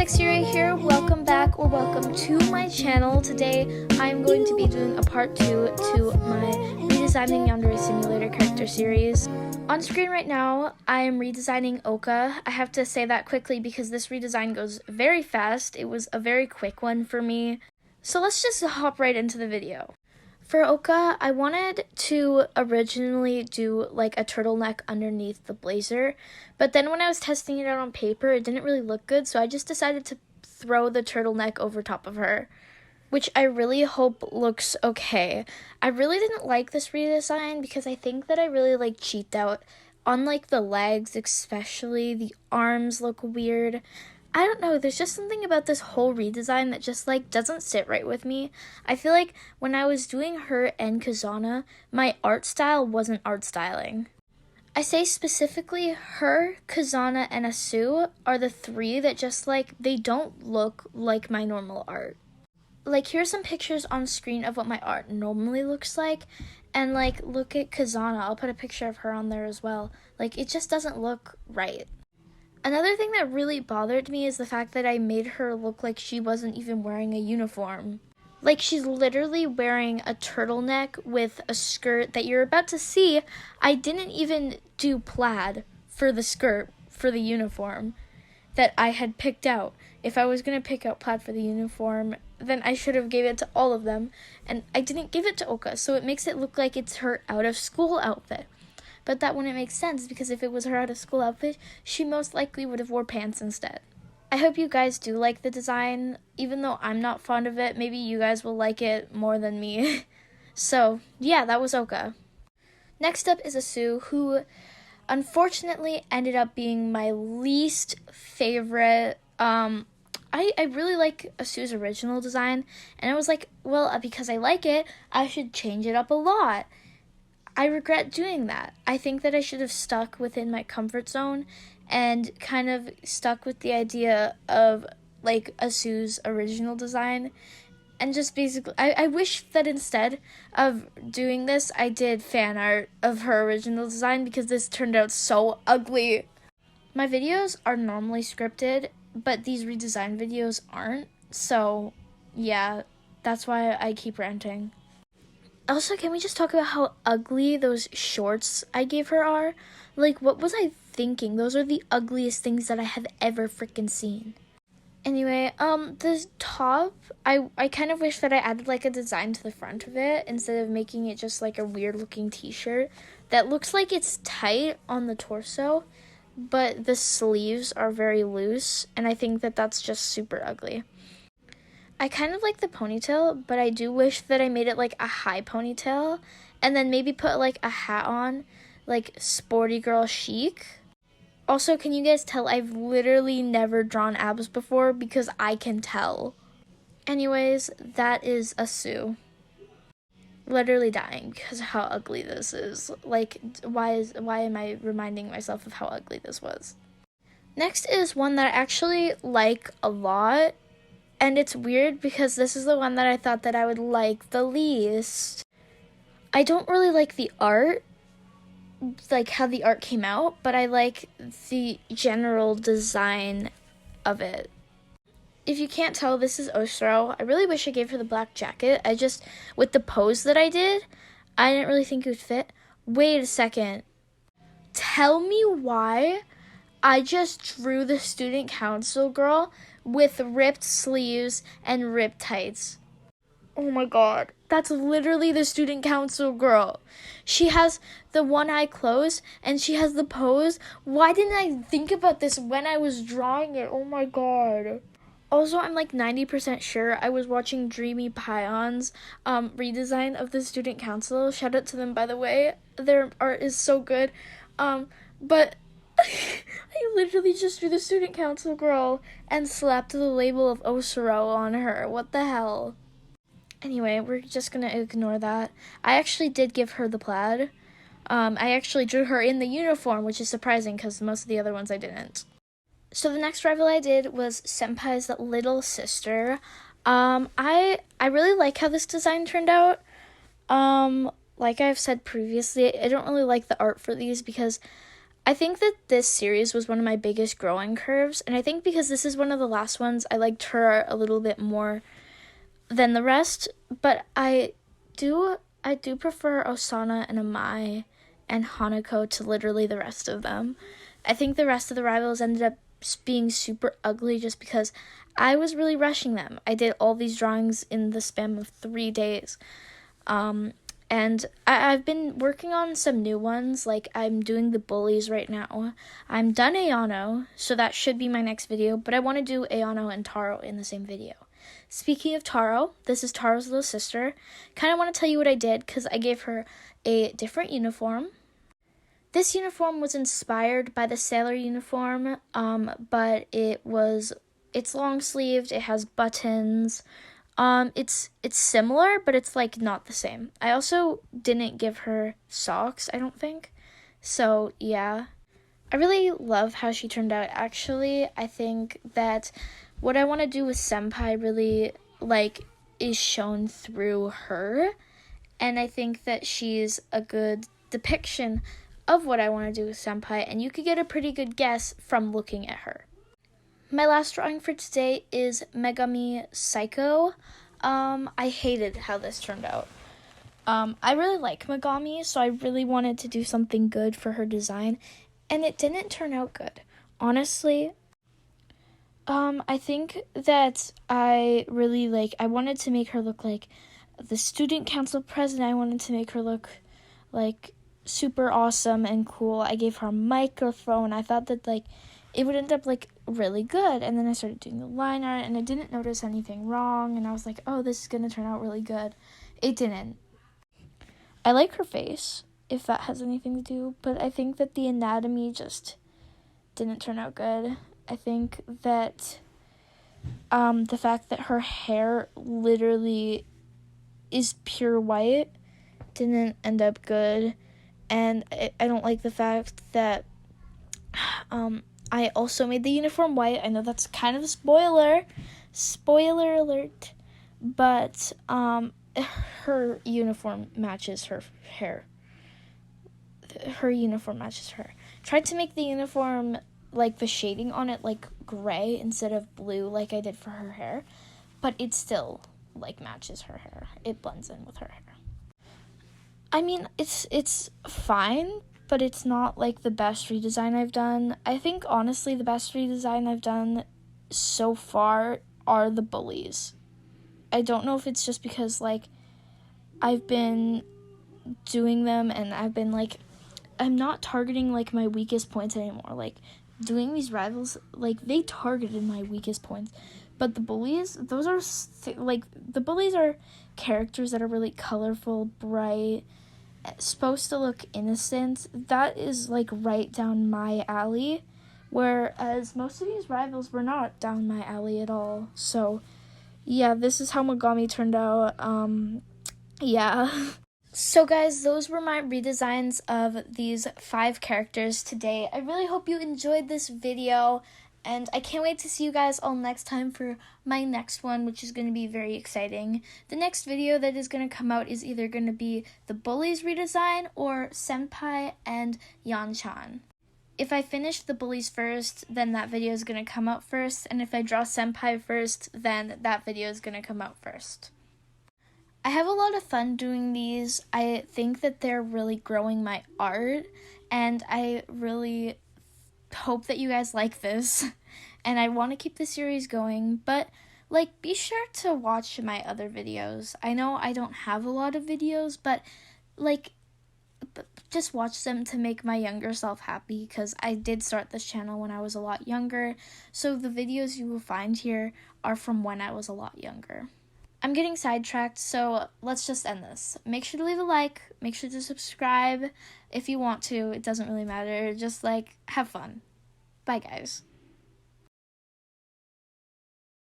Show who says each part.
Speaker 1: Yandere here. Welcome back or welcome to my channel. Today I'm going to be doing a part 2 to my Redesigning Yandere Simulator character series. On screen right now, I am redesigning Oka. I have to say that quickly because this redesign goes very fast. It was a very quick one for me. So let's just hop right into the video. For Oka, I wanted to originally do like a turtleneck underneath the blazer, but then when I was testing it out on paper, it didn't really look good, so I just decided to throw the turtleneck over top of her, which I really hope looks okay. I really didn't like this redesign because I think that I really like cheaped out on like the legs, especially the arms look weird. I don't know, there's just something about this whole redesign that just like doesn't sit right with me. I feel like when I was doing her and Kazana, my art style wasn't art styling. I say specifically her, Kazana, and Asu are the three that just like, they don't look like my normal art. Like, here's some pictures on screen of what my art normally looks like, and like, look at Kazana, I'll put a picture of her on there as well. Like, it just doesn't look right. Another thing that really bothered me is the fact that I made her look like she wasn't even wearing a uniform. Like, she's literally wearing a turtleneck with a skirt that you're about to see. I didn't even do plaid for the skirt for the uniform that I had picked out. If I was going to pick out plaid for the uniform, then I should have gave it to all of them, and I didn't give it to Oka, so it makes it look like it's her out of school outfit. But that wouldn't make sense because if it was her out of school outfit, she most likely would have wore pants instead. I hope you guys do like the design. Even though I'm not fond of it, maybe you guys will like it more than me. So, yeah, that was Oka. Next up is Asu, who unfortunately ended up being my least favorite. I really like Asu's original design, and I was like, well, because I like it, I should change it up a lot. I regret doing that. I think that I should have stuck within my comfort zone and kind of stuck with the idea of like Asu's original design, and just basically, I wish that instead of doing this, I did fan art of her original design because this turned out so ugly. My videos are normally scripted, but these redesign videos aren't, so yeah, that's why I keep ranting. Also, can we just talk about how ugly those shorts I gave her are? Like, what was I thinking? Those are the ugliest things that I have ever freaking seen. Anyway, the top, I kind of wish that I added, like, a design to the front of it instead of making it just, like, a weird-looking t-shirt that looks like it's tight on the torso, but the sleeves are very loose, and I think that that's just super ugly. I kind of like the ponytail, but I do wish that I made it like a high ponytail and then maybe put like a hat on, like sporty girl chic. Also, can you guys tell I've literally never drawn abs before because I can tell. Anyways, that is Asu. Literally dying because of how ugly this is. Like, why am I reminding myself of how ugly this was? Next is one that I actually like a lot. And it's weird because this is the one that I thought that I would like the least. I don't really like the art, like how the art came out, but I like the general design of it. If you can't tell, this is Osro. I really wish I gave her the black jacket. With the pose that I did, I didn't really think it would fit. Wait a second. Tell me why I just drew the student council girl with ripped sleeves and ripped tights. Oh my god, that's literally the student council girl. She has the one eye closed and she has the pose. Why didn't I think about this when I was drawing it? Oh my god. Also, I'm like 90% sure I was watching Dreamy Pion's redesign of the student council. Shout out to them, by the way. Their art is so good. But I literally just drew the student council girl and slapped the label of Osoro on her. What the hell? Anyway, we're just gonna ignore that. I actually did give her the plaid. I actually drew her in the uniform, which is surprising because most of the other ones I didn't. So the next rival I did was Senpai's little sister. I really like how this design turned out. Like I've said previously, I don't really like the art for these because I think that this series was one of my biggest growing curves, and I think because this is one of the last ones, I liked her a little bit more than the rest, but I do prefer Osana and Amai and Hanako to literally the rest of them. I think the rest of the rivals ended up being super ugly just because I was really rushing them. I did all these drawings in the span of 3 days. And I've been working on some new ones, like I'm doing the bullies right now. I'm done Ayano, so that should be my next video, but I want to do Ayano and Taro in the same video. Speaking of Taro, this is Taro's little sister. Kind of want to tell you what I did because I gave her a different uniform. This uniform was inspired by the sailor uniform, but it's long sleeved, it has buttons. It's similar, but it's like not the same. I also didn't give her socks, I don't think. So, yeah. I really love how she turned out, actually. I think that what I want to do with Senpai really, is shown through her. And I think that she's a good depiction of what I want to do with Senpai, and you could get a pretty good guess from looking at her. My last drawing for today is Megami Psycho. I hated how this turned out. I really like Megami, so I really wanted to do something good for her design, and it didn't turn out good. Honestly, I think that I really I wanted to make her look like the student council president. I wanted to make her look like super awesome and cool. I gave her a microphone. I thought that it would end up really good, and then I started doing the line art and I didn't notice anything wrong, and I was like, oh, this is gonna turn out really good. It didn't. I like her face, if that has anything to do, but I think that the anatomy just didn't turn out good. I think that the fact that her hair literally is pure white didn't end up good, and I don't like the fact that I also made the uniform white. I know that's kind of a spoiler alert, but her uniform matches her hair. Her uniform matches her. Tried to make the uniform, the shading on it, gray instead of blue like I did for her hair, but it still, matches her hair. It blends in with her hair. I mean, it's fine, but it's not, the best redesign I've done. I think, honestly, the best redesign I've done so far are the bullies. I don't know if it's just because, I've been doing them and I've been, I'm not targeting, my weakest points anymore. Doing these rivals, they targeted my weakest points. But the bullies, those are, the bullies are characters that are really colorful, bright, supposed to look innocent. That is, right down my alley. Whereas most of these rivals were not down my alley at all. So, yeah, this is how Megami turned out. Yeah. So guys, those were my redesigns of these 5 characters today. I really hope you enjoyed this video, and I can't wait to see you guys all next time for my next one, which is going to be very exciting. The next video that is going to come out is either going to be the Bullies redesign or Senpai and Yan-chan. If I finish the Bullies first, then that video is going to come out first, and if I draw Senpai first, then that video is going to come out first. I have a lot of fun doing these. I think that they're really growing my art, and I really hope that you guys like this. And I want to keep the series going, but be sure to watch my other videos. I know I don't have a lot of videos, but just watch them to make my younger self happy, because I did start this channel when I was a lot younger, so the videos you will find here are from when I was a lot younger. I'm getting sidetracked, so let's just end this. Make sure to leave a like, make sure to subscribe if you want to. It doesn't really matter. Just have fun. Bye, guys.